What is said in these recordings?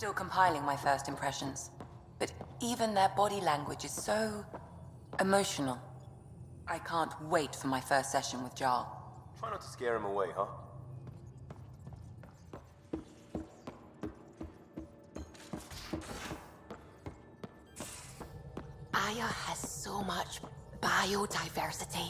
Still compiling my first impressions. But even their body language is so emotional. I can't wait for my first session with Jarl. Try not to scare him away, huh? Aya has so much biodiversity.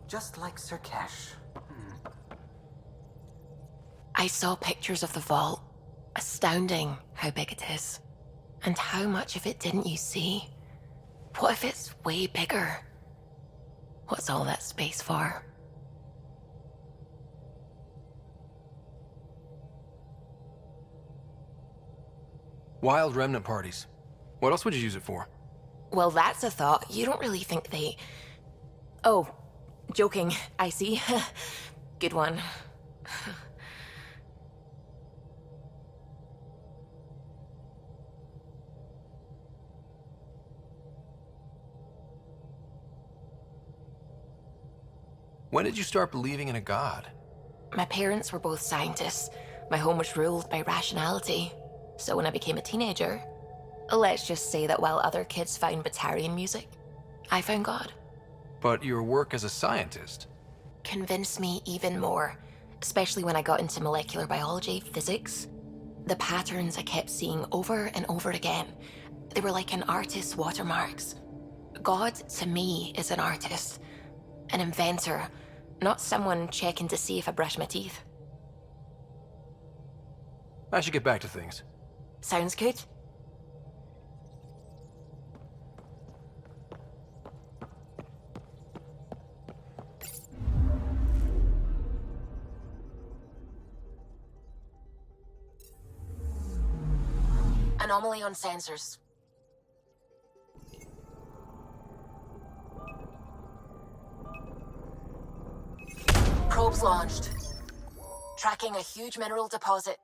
Just like Sirkesh. I saw pictures of the vault. Astounding how big it is. And how much of it didn't you see? What if it's way bigger? What's all that space for? Wild remnant parties. What else would you use it for? Well, that's a thought. You don't really think they... Oh, joking, I see. Good one. When did you start believing in a god? My parents were both scientists. My home was ruled by rationality. So when I became a teenager, let's just say that while other kids found Batarian music, I found God. But your work as a scientist? Convinced me even more, especially when I got into molecular biology, physics. The patterns I kept seeing over and over again, they were like an artist's watermarks. God, to me, is an artist, an inventor, not someone checking to see if I brush my teeth. I should get back to things. Sounds good. Anomaly on sensors. Probes launched. Tracking a huge mineral deposit.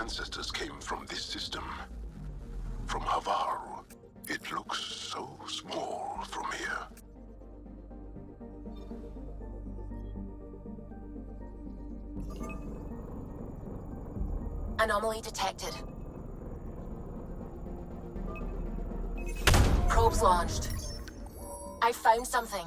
ancestors came from this system. From Havarl. It looks so small from here. Anomaly detected. Probes launched. I found something.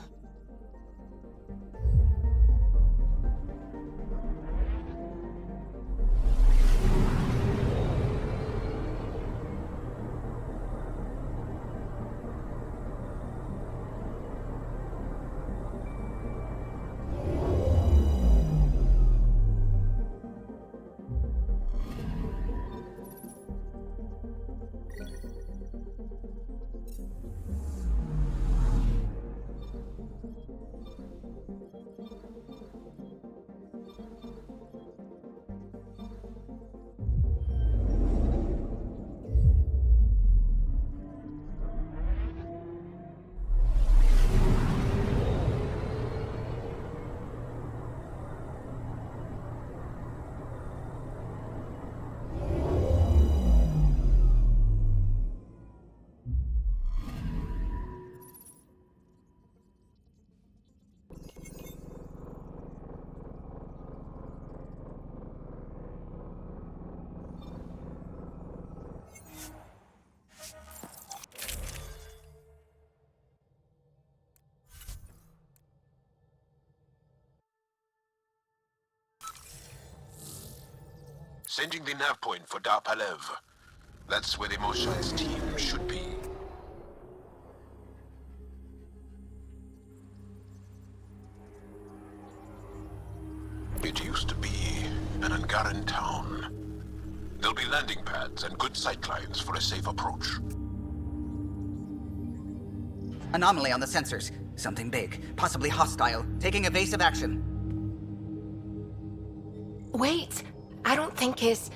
Sending the nav point for Darpalev. That's where the Mosha's team should be. It used to be an Angaran town. There'll be landing pads and good sightlines for a safe approach. Anomaly on the sensors. Something big, possibly hostile, taking evasive action. Wait, I don't think his...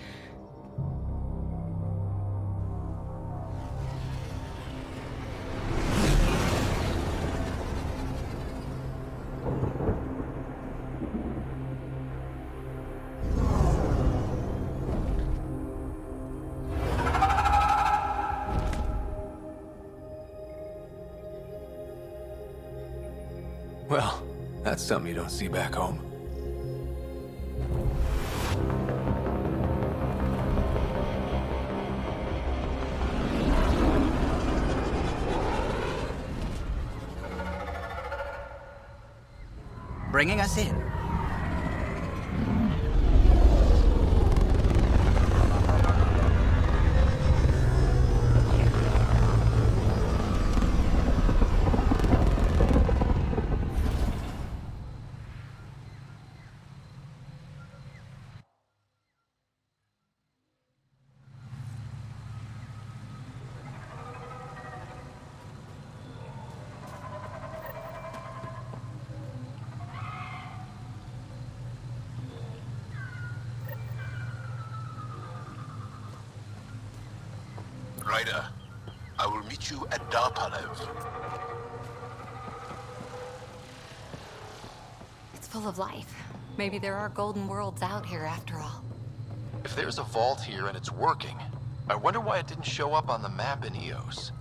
Well, that's something you don't see back home. Bringing us in. Ryder, I will meet you at Darpalev. It's full of life. Maybe there are golden worlds out here after all. If there's a vault here and it's working, I wonder why it didn't show up on the map in EOS.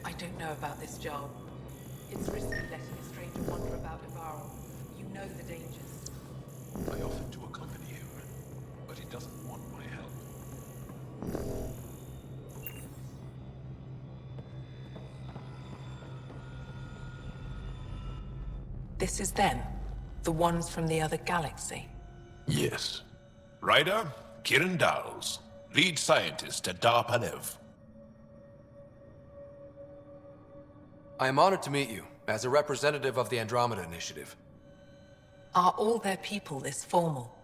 I don't know about this job. It's risky letting a stranger wander about Havarl. You know the dangers. I offered to accompany him, but he doesn't want my help. This is them, the ones from the other galaxy. Yes. Ryder, Kiran Dowles, lead scientist at Darpalev. I am honored to meet you, as a representative of the Andromeda Initiative. Are all their people this formal?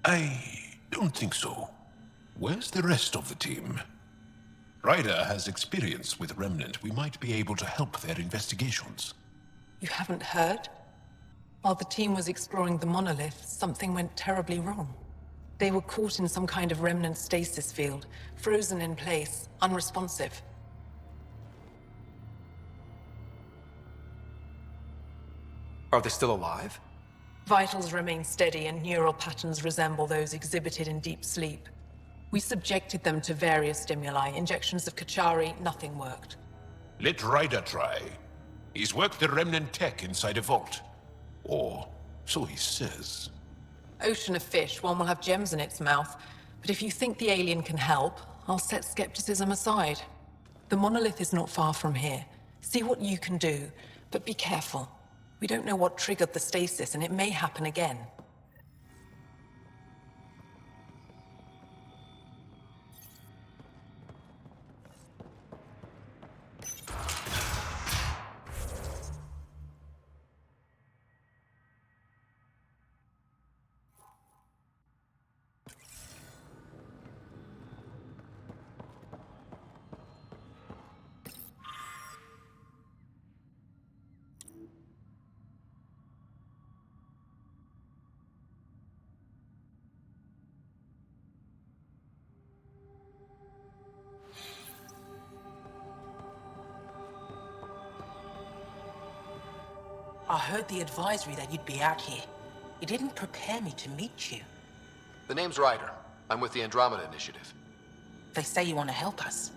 I don't think so. Where's the rest of the team? Ryder has experience with Remnant. We might be able to help their investigations. You haven't heard? While the team was exploring the monolith, something went terribly wrong. They were caught in some kind of remnant stasis field, frozen in place, unresponsive. Are they still alive? Vitals remain steady and neural patterns resemble those exhibited in deep sleep. We subjected them to various stimuli, injections of Kachari, nothing worked. Let Ryder try. He's worked the remnant tech inside a vault. Or so he says. Ocean of fish, one will have gems in its mouth. But if you think the alien can help, I'll set skepticism aside. The monolith is not far from here. See what you can do, but be careful. We don't know what triggered the stasis, and it may happen again. I heard the advisory that you'd be out here. It didn't prepare me to meet you. The name's Ryder. I'm with the Andromeda Initiative. They say you want to help us.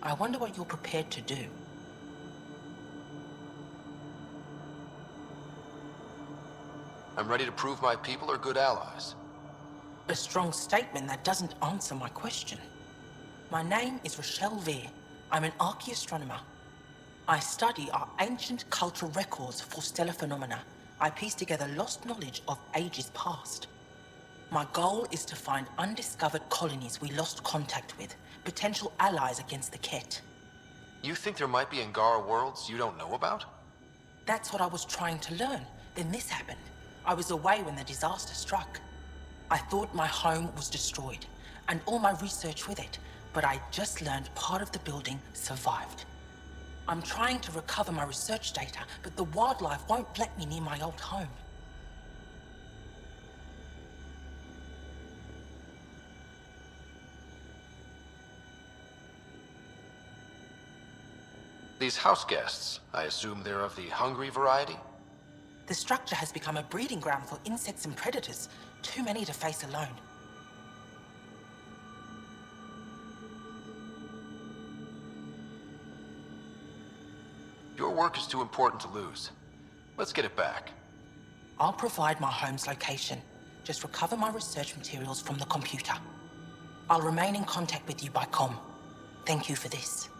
I wonder what you're prepared to do. I'm ready to prove my people are good allies. A strong statement that doesn't answer my question. My name is Rochelle Vere. I'm an archaeoastronomer. I study our ancient cultural records for stellar phenomena. I piece together lost knowledge of ages past. My goal is to find undiscovered colonies we lost contact with, potential allies against the Ket. You think there might be Angara worlds you don't know about? That's what I was trying to learn. Then this happened. I was away when the disaster struck. I thought my home was destroyed, and all my research with it, but I just learned part of the building survived. I'm trying to recover my research data, but the wildlife won't let me near my old home. These house guests, I assume they're of the hungry variety? The structure has become a breeding ground for insects and predators, too many to face alone. Your work is too important to lose. Let's get it back. I'll provide my home's location. Just recover my research materials from the computer. I'll remain in contact with you by comm. Thank you for this.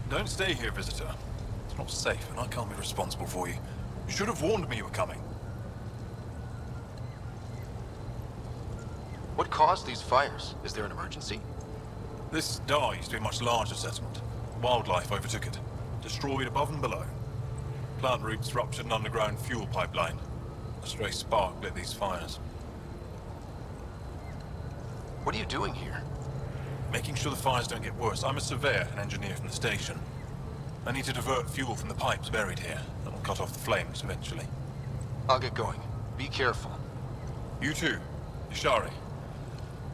Don't stay here, visitor. It's not safe, and I can't be responsible for you. You should have warned me you were coming. What caused these fires? Is there an emergency? This Dar used to be a much larger settlement. Wildlife overtook it, destroyed above and below. Plant roots ruptured an underground fuel pipeline. A stray spark lit these fires. What are you doing here? Making sure the fires don't get worse. I'm a surveyor and engineer from the station. I need to divert fuel from the pipes buried here. That'll cut off the flames eventually. I'll get going. Be careful. You too, Ishari.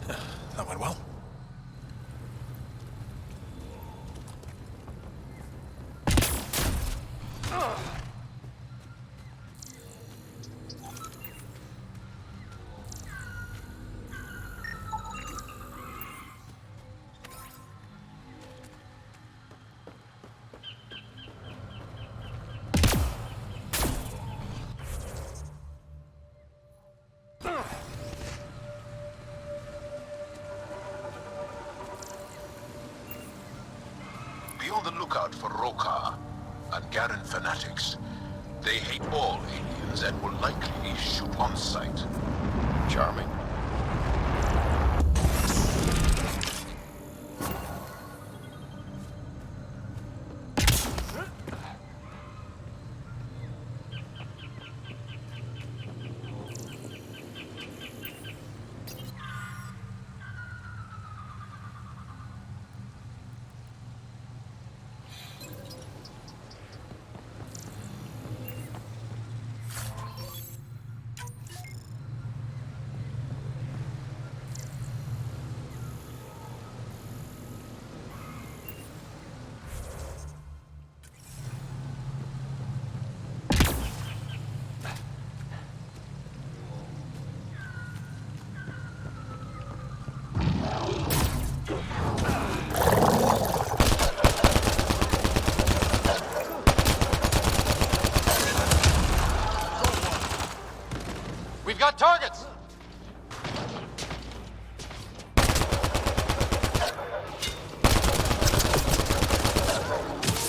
That went well. be on the lookout for Roka and Garen fanatics. They hate all aliens and will likely shoot on sight. Charming. We've got targets!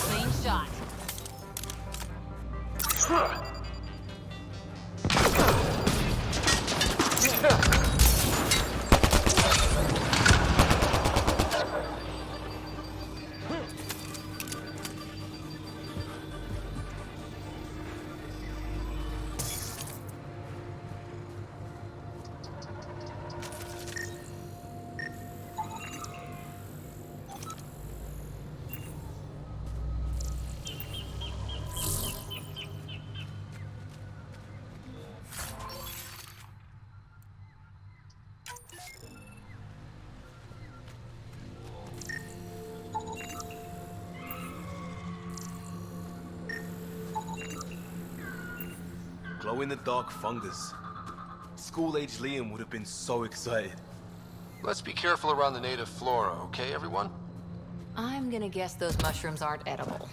Clean shot. Glow-in-the-dark fungus. School-age Liam would have been so excited. Let's be careful around the native flora, okay, everyone? I'm gonna guess those mushrooms aren't edible.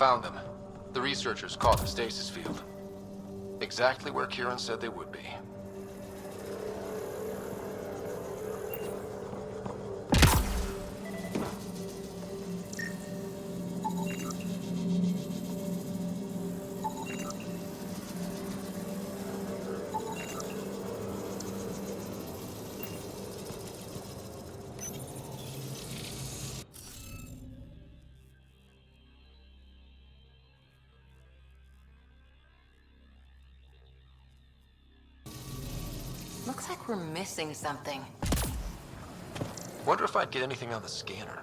Found them. The researchers caught the stasis field. Exactly where Kieran said they would be. Looks like we're missing something. Wonder if I'd get anything on the scanner.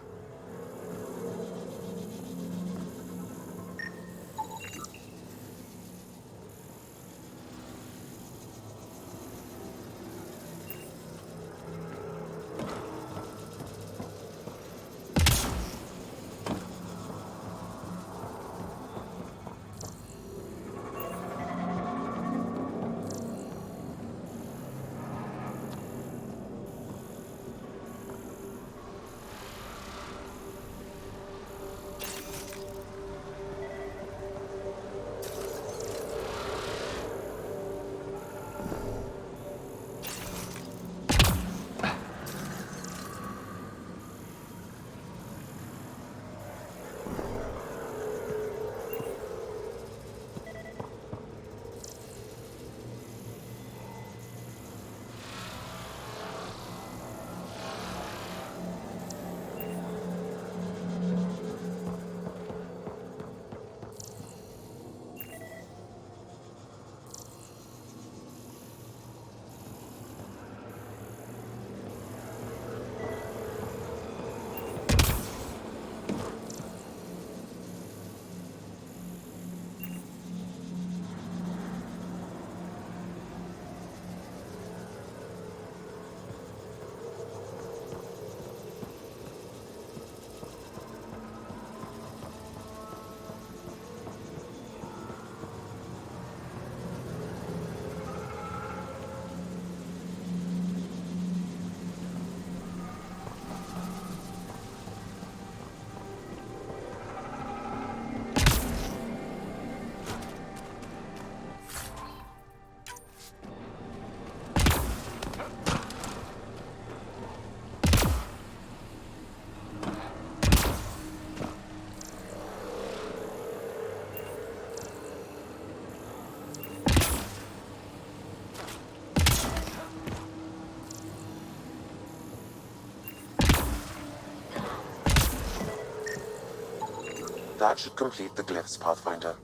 That should complete the glyphs, Pathfinder.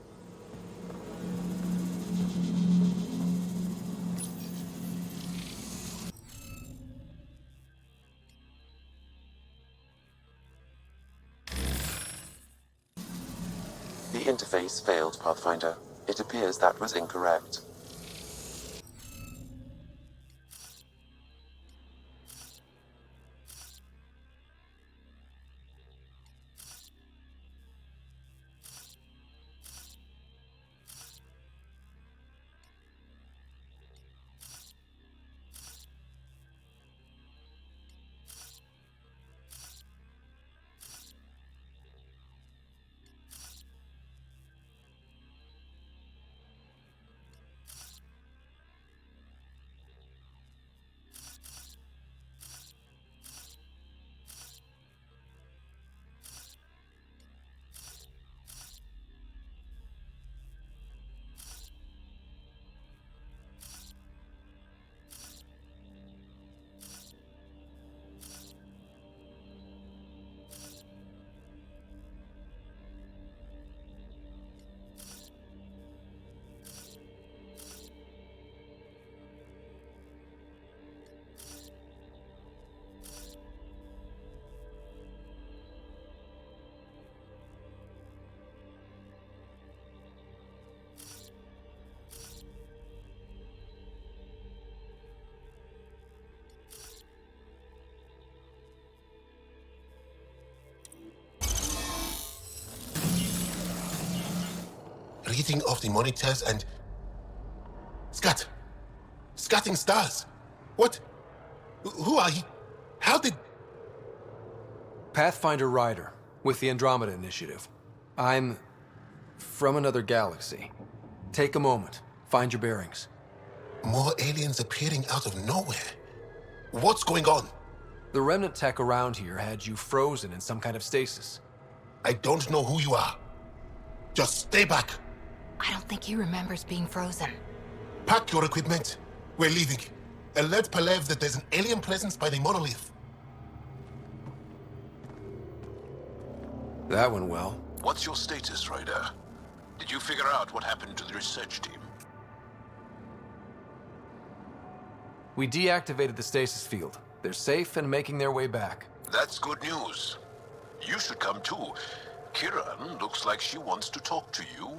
The interface failed, Pathfinder. It appears that was incorrect. Reading of the monitors and... Scatting stars. What? Who are you? How did... Pathfinder Ryder, with the Andromeda Initiative. I'm From another galaxy. Take a moment. Find your bearings. More aliens appearing out of nowhere. What's going on? The remnant tech around here had you frozen in some kind of stasis. I don't know who you are. Just stay back. I don't think he remembers being frozen. Pack your equipment. We're leaving. Alert Palev that there's an alien presence by the monolith. That went well. What's your status, Ryder? Did you figure out what happened to the research team? We deactivated the stasis field. They're safe and making their way back. That's good news. You should come too. Kiran looks like she wants to talk to you.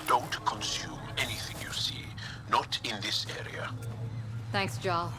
Don't consume anything you see. Not in this area. Thanks, Jal.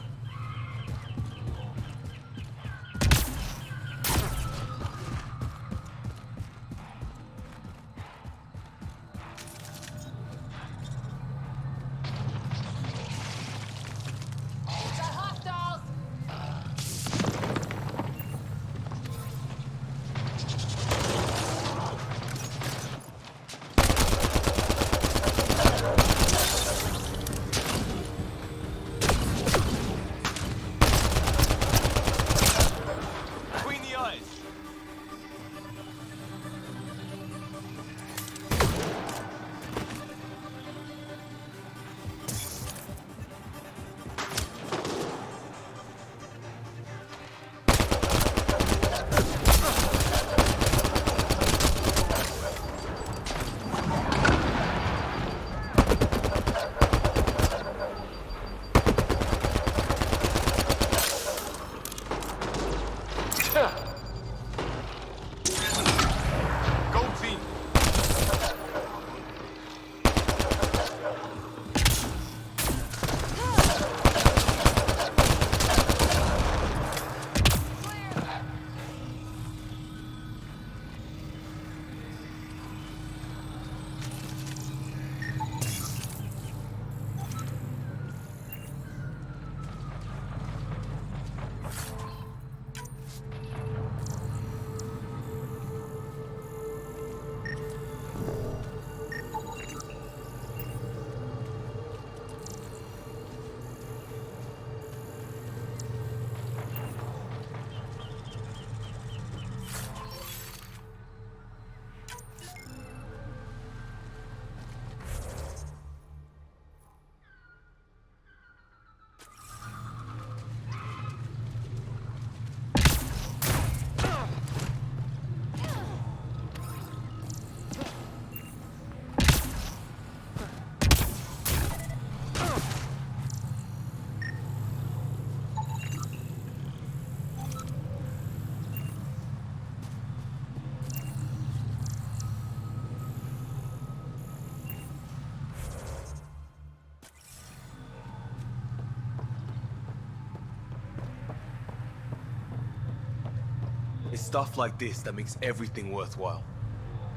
stuff like this that makes everything worthwhile.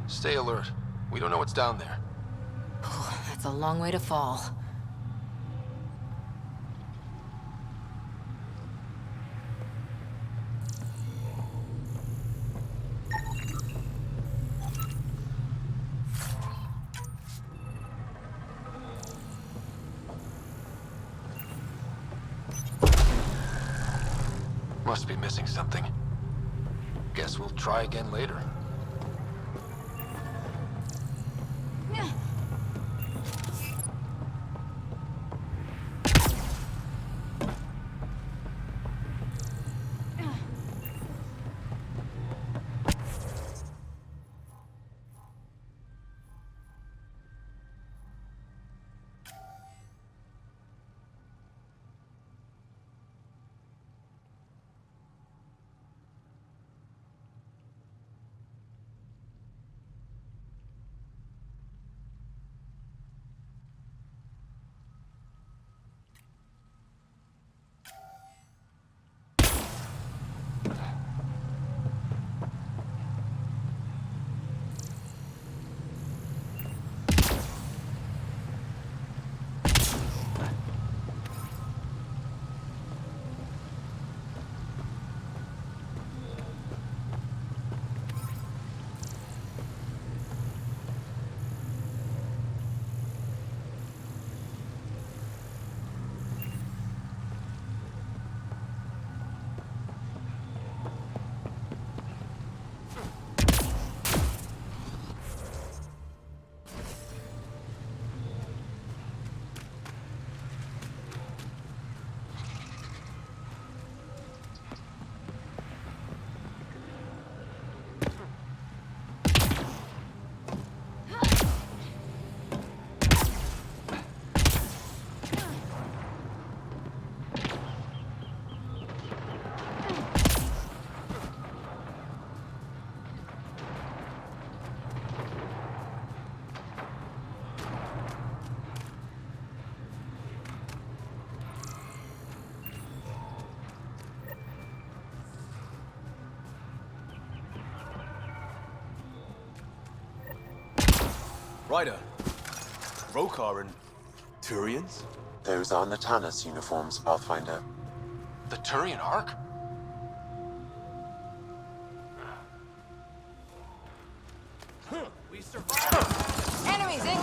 Stay alert. We don't know what's down there. That's a long way to fall. Must be missing something. Guess we'll try again later. Ryder, Rokar and Turians? Those are Natana's uniforms, Pathfinder. The Turian Ark? We survived! Enemies in!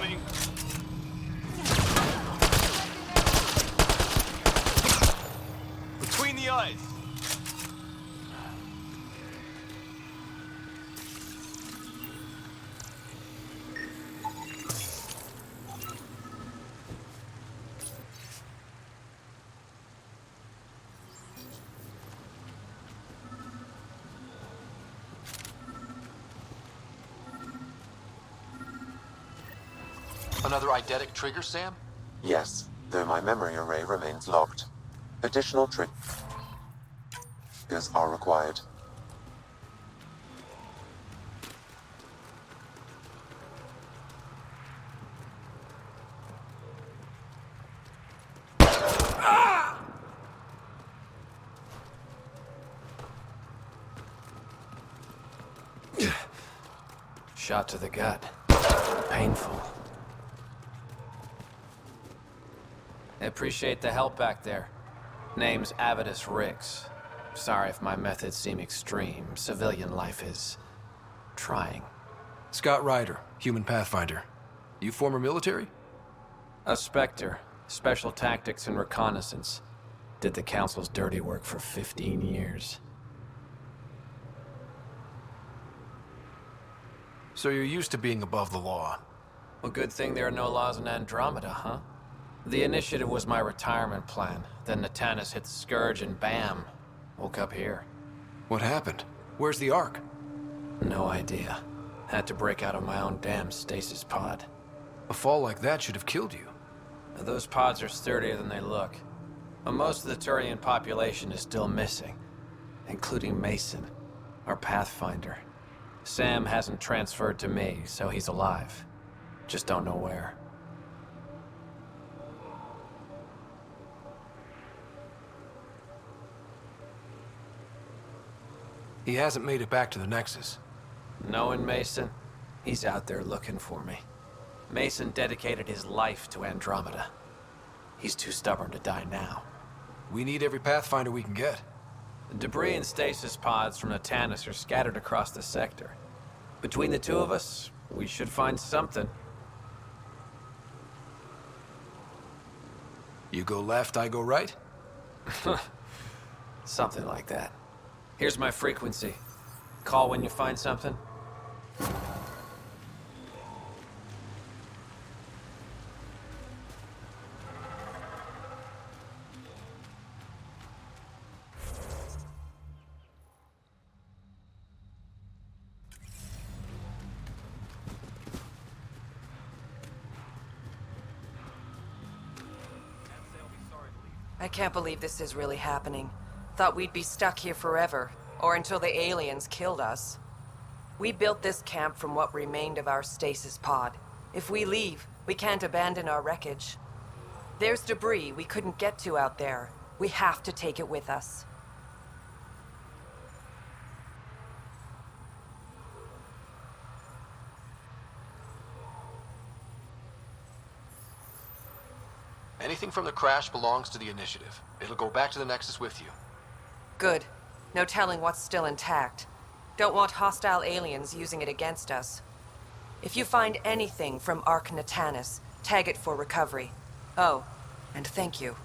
Incoming! Between the eyes! Another eidetic trigger, Sam? Yes, though my memory array remains locked. Additional triggers are required. Shot to the gut. Painful. I appreciate the help back there. Name's Avidus Rix. Sorry if my methods seem extreme. Civilian life is trying. Scott Ryder, human pathfinder. You former military? A Spectre. Special tactics and reconnaissance. Did the Council's dirty work for 15 years. So you're used to being above the law. Well, good thing there are no laws in Andromeda, huh? The initiative was my retirement plan. Then Natanus hit the Scourge and bam, woke up here. What happened? Where's the Ark? No idea. Had to break out of my own damn stasis pod. A fall like that should have killed you. Those pods are sturdier than they look. But most of the Turian population is still missing, including Mason, our pathfinder. Sam hasn't transferred to me, so he's alive. Just don't know where. He hasn't made it back to the Nexus. Knowing Mason, he's out there looking for me. Mason dedicated his life to Andromeda. He's too stubborn to die now. We need every Pathfinder we can get. The debris and stasis pods from Natanus are scattered across the sector. Between the two of us, we should find something. You go left, I go right? Something like that. Here's my frequency. Call when you find something. I can't believe this is really happening. Thought we'd be stuck here forever, or until the aliens killed us. We built this camp from what remained of our stasis pod. If we leave, we can't abandon our wreckage. There's debris we couldn't get to out there. We have to take it with us. Anything from the crash belongs to the initiative. It'll go back to the Nexus with you. Good. No telling what's still intact. Don't want hostile aliens using it against us. If you find anything from Ark Natanus, tag it for recovery. Oh, and thank you.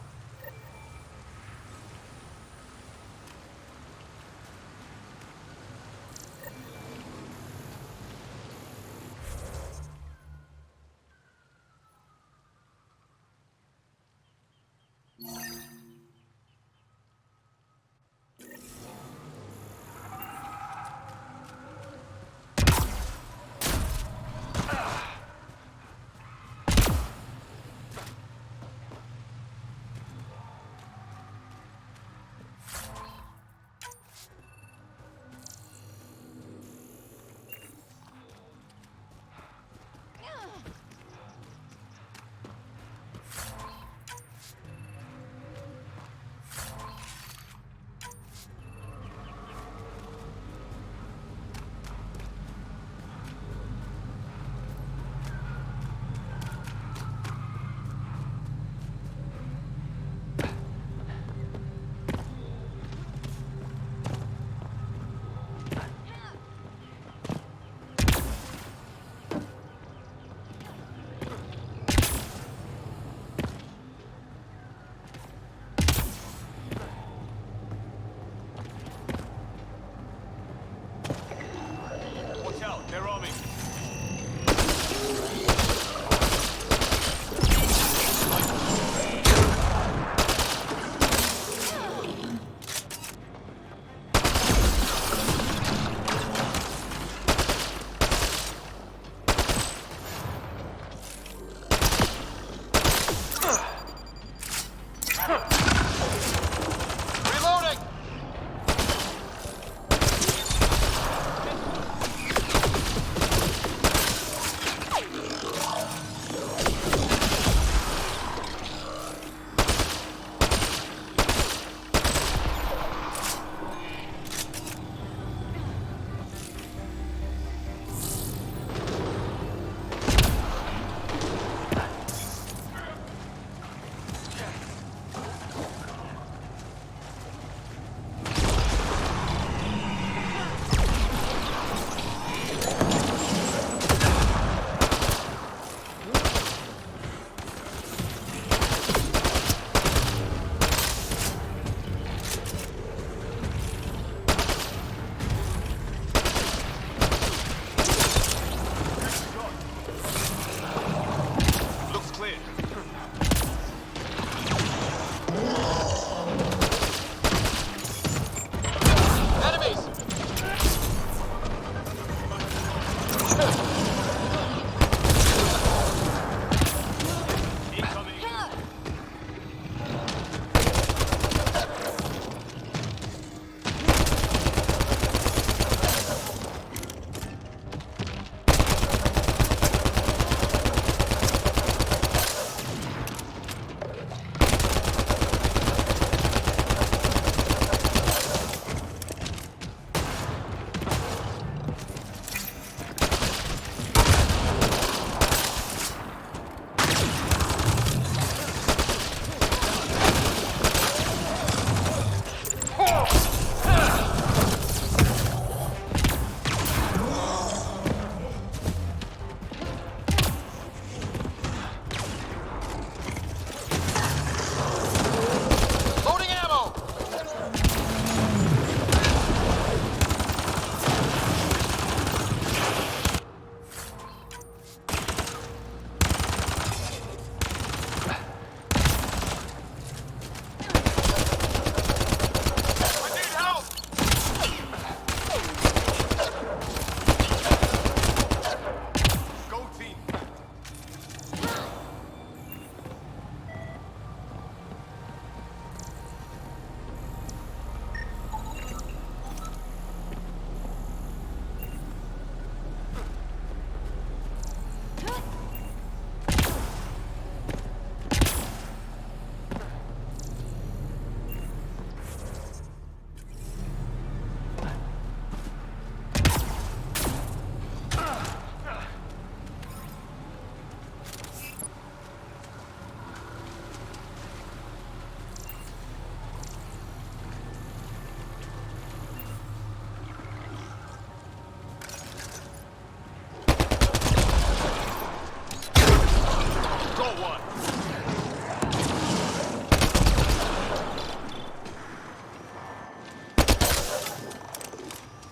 one.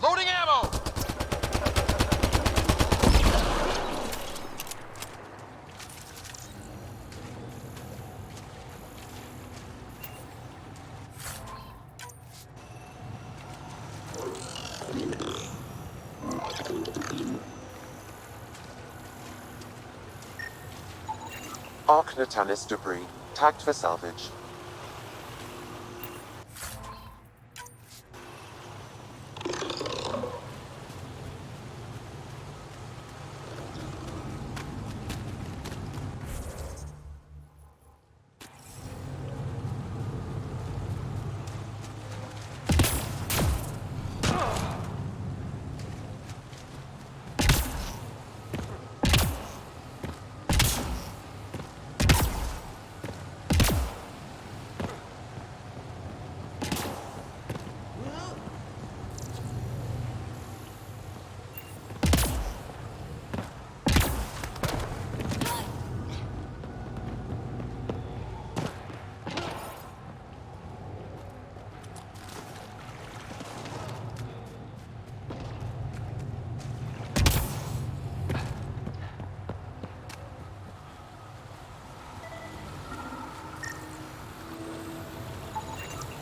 Loading ammo! Arc Natalis debris, tagged for salvage.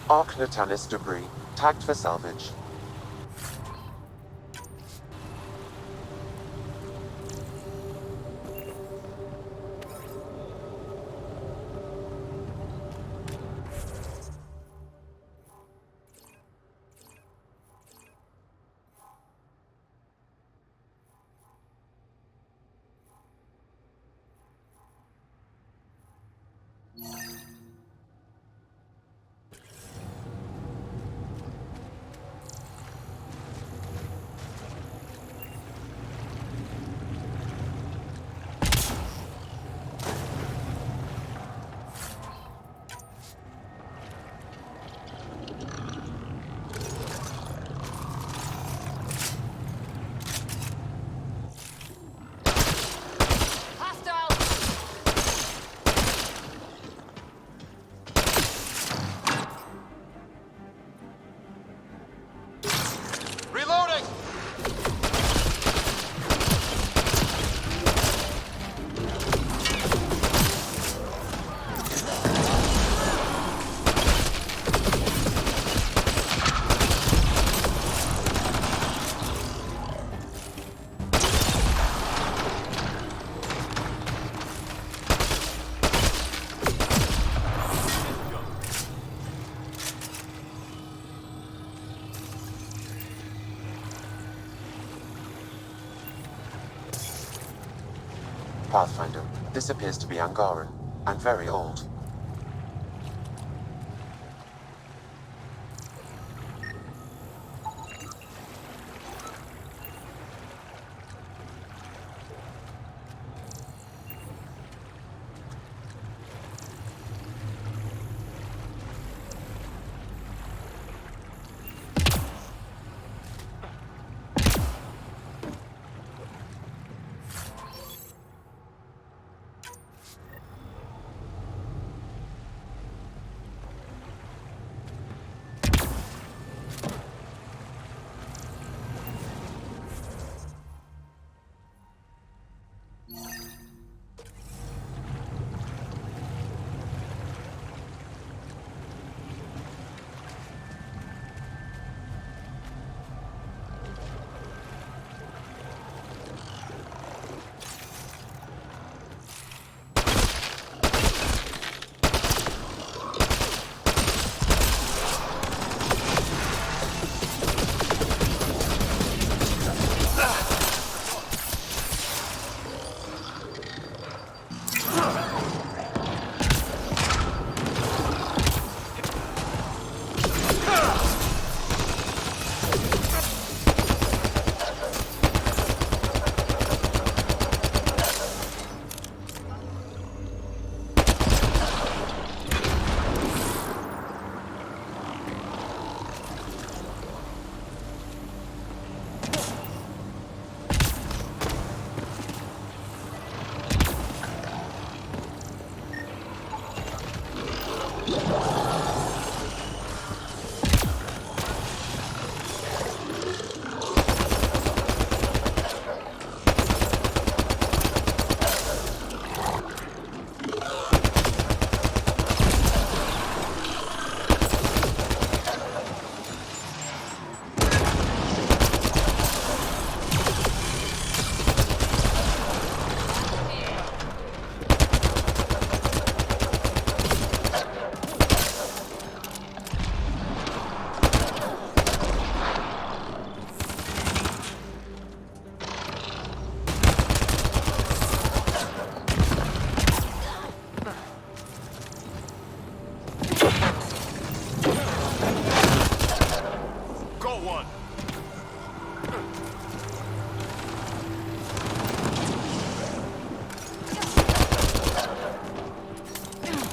Arc Natalis debris, tagged for salvage. Pathfinder, this appears to be Angaran, and very old.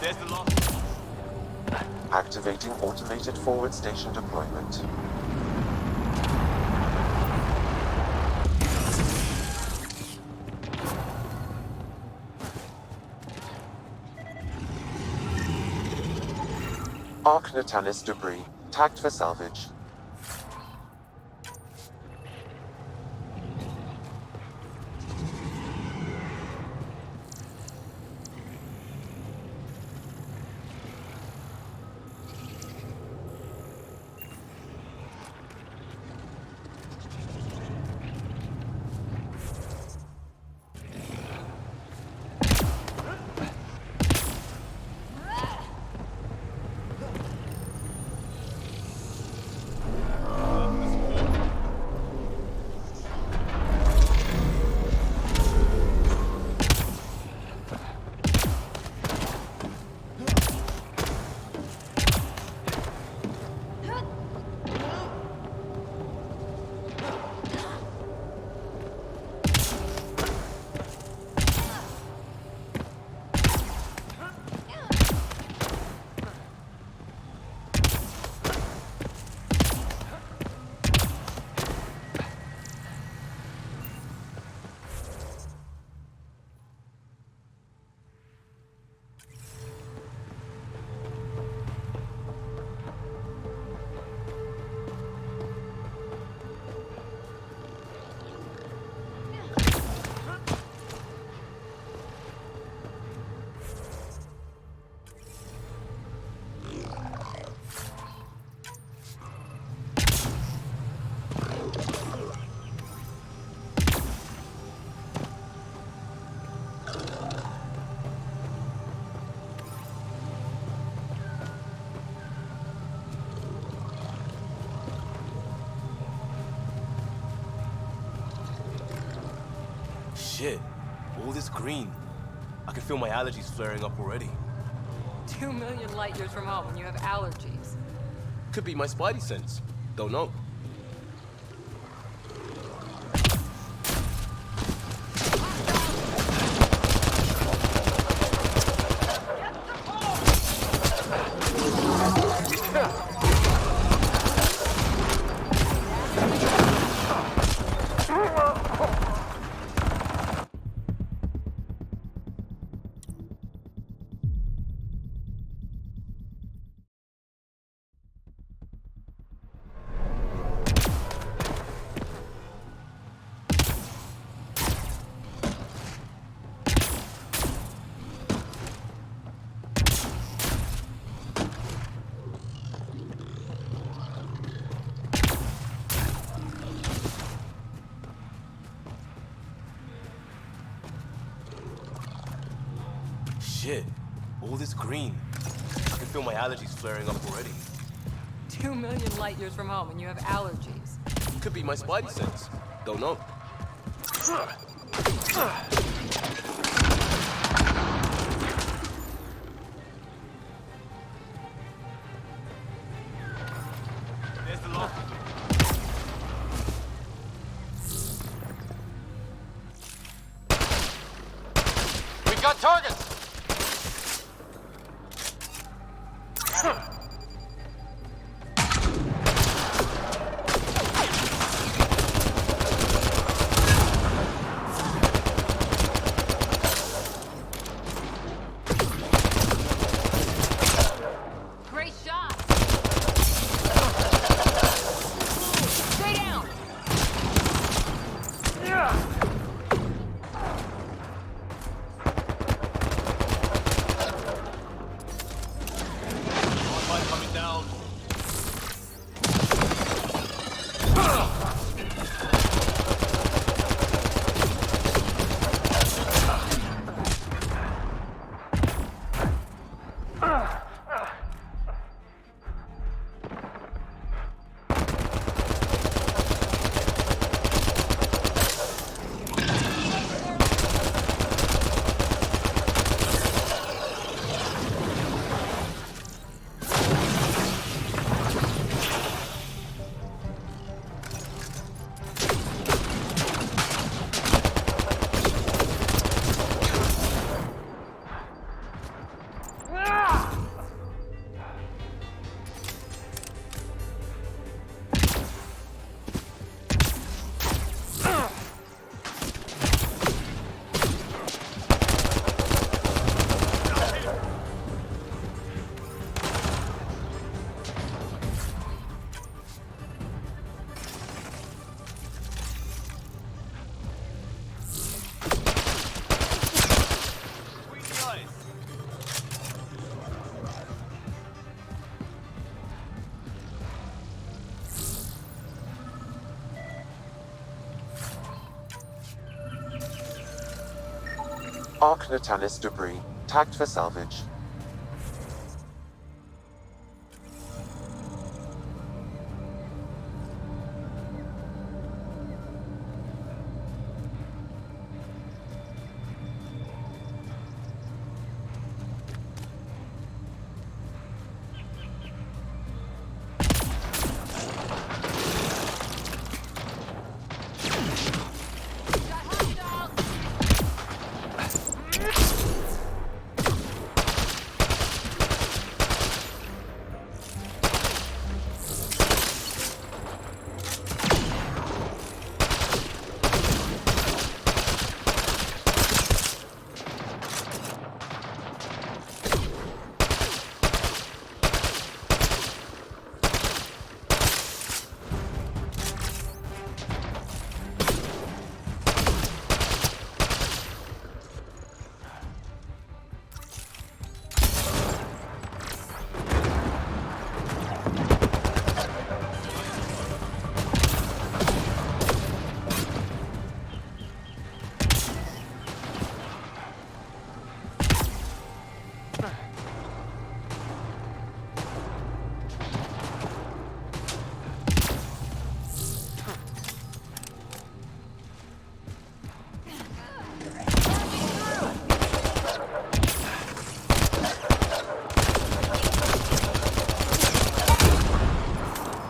There's the lock. Activating automated forward station deployment. Arc Natalis debris, tagged for salvage. Shit, all this green. I can feel my allergies flaring up already. 2 million light years from home and you have allergies. Could be my spidey sense. Don't know. Shit, all this green. I can feel my allergies flaring up already. 2 million light years from home and you have allergies. Could be my spidey sense. Don't know. There's the lock. We got targets! Great shot! Stay down! Arc Natalis debris, tagged for salvage.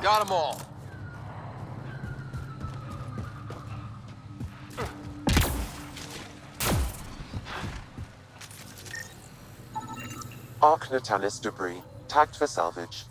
Got them all. Arc Natalis debris, tagged for salvage.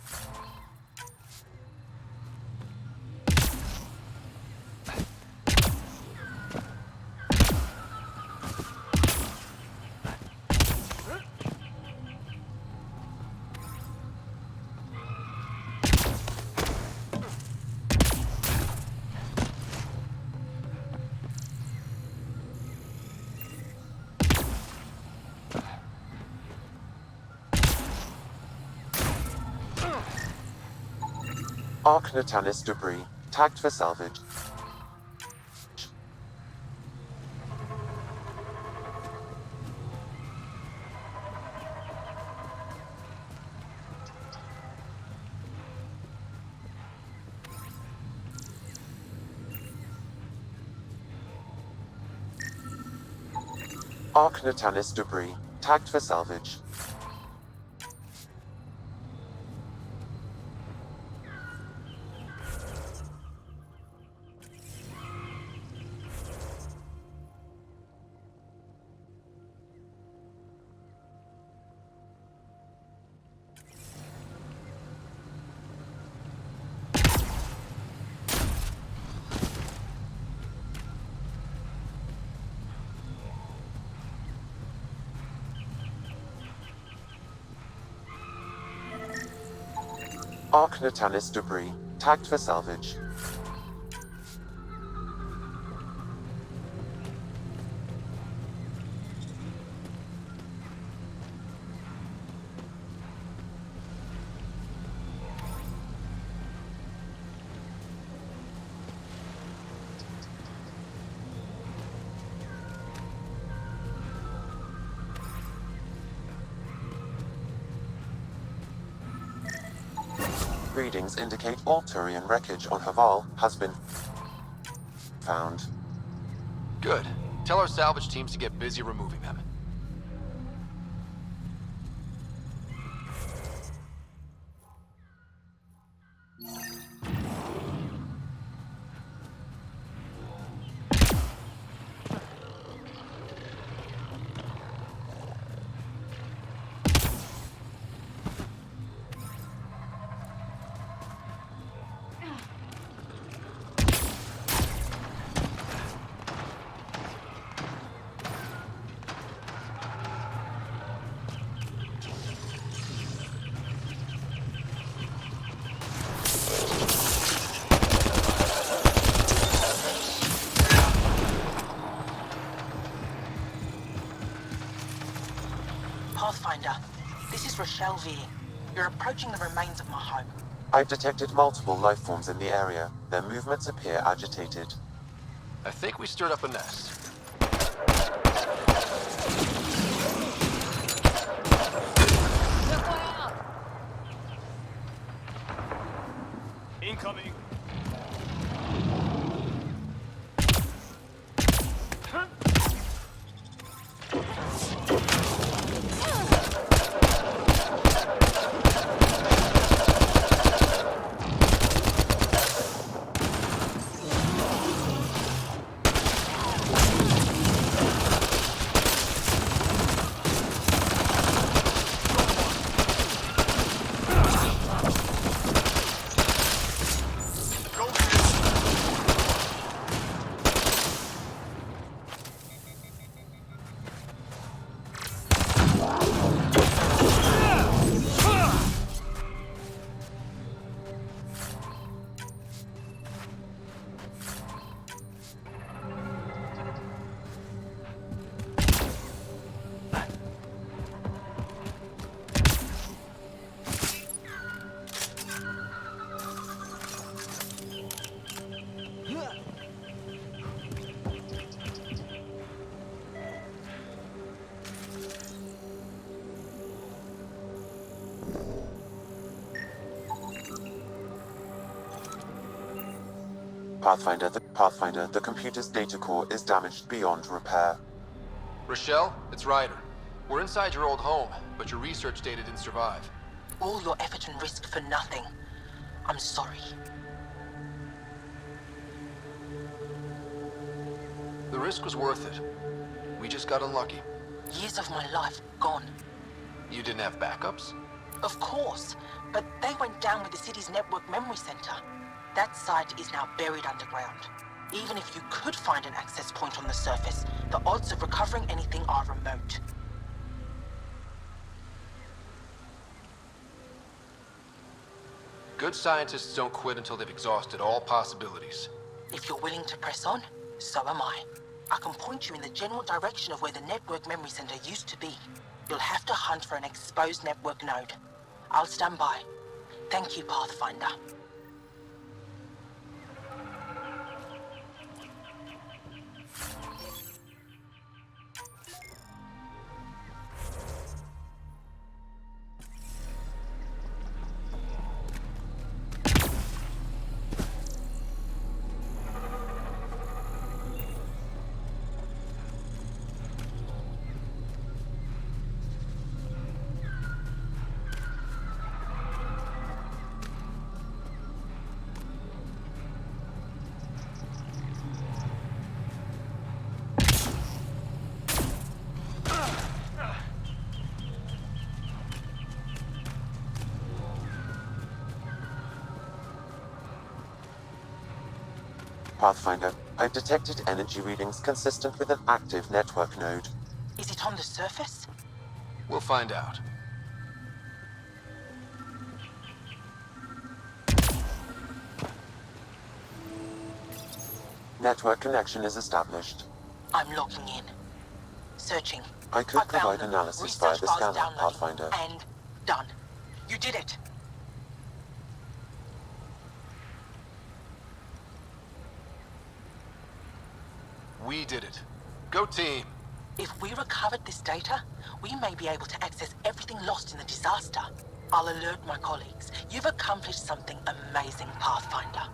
Arc Natalis debris, tagged for salvage. Arc Natalis debris, tagged for salvage. Arc Natalis debris, tagged for salvage. Readings indicate all Turian wreckage on Havarl has been found. Good. Tell our salvage teams to get busy removing them. Pathfinder, this is Rochelle Veer. You're approaching the remains of my home. I've detected multiple life forms in the area. Their movements appear agitated. I think we stirred up a nest. Pathfinder, the computer's data core is damaged beyond repair. Rochelle, it's Ryder. We're inside your old home, but your research data didn't survive. All your effort and risk for nothing. I'm sorry. The risk was worth it. We just got unlucky. Years of my life gone. You didn't have backups? Of course, but they went down with the city's network memory center. That site is now buried underground. Even if you could find an access point on the surface, the odds of recovering anything are remote. Good scientists don't quit until they've exhausted all possibilities. If you're willing to press on, so am I. I can point you in the general direction of where the network memory center used to be. You'll have to hunt for an exposed network node. I'll stand by. Thank you, Pathfinder. Pathfinder, I've detected energy readings consistent with an active network node. Is it on the surface? We'll find out. Network connection is established. I'm logging in. Searching. I could found provide them. analysis via Research the files scanner, downloaded. Pathfinder. And done. You did it. We did it. Go team. If we recovered this data, we may be able to access everything lost in the disaster. I'll alert my colleagues. You've accomplished something amazing, Pathfinder.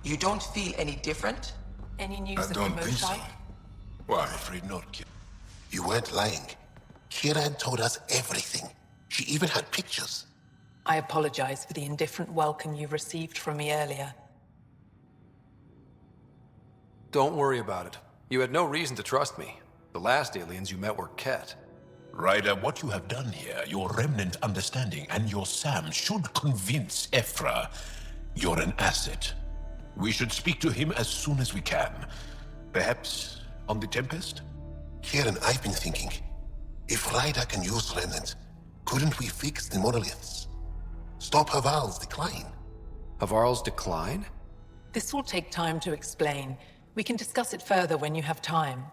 You don't feel any different? Any news I of don't think so. Moshai? Why? I'm afraid not, Kira. You weren't lying. Kira had told us everything. She even had pictures. I apologize for the indifferent welcome you received from me earlier. Don't worry about it. You had no reason to trust me. The last aliens you met were Ket. Ryder, what you have done here, your remnant understanding and your Sam should convince Ephra you're an asset. We should speak to him as soon as we can. Perhaps on the Tempest? Kieran, I've been thinking. If Ryder can use remnant, couldn't we fix the monoliths? Stop Havarl's decline? Havarl's decline? This will take time to explain. We can discuss it further when you have time.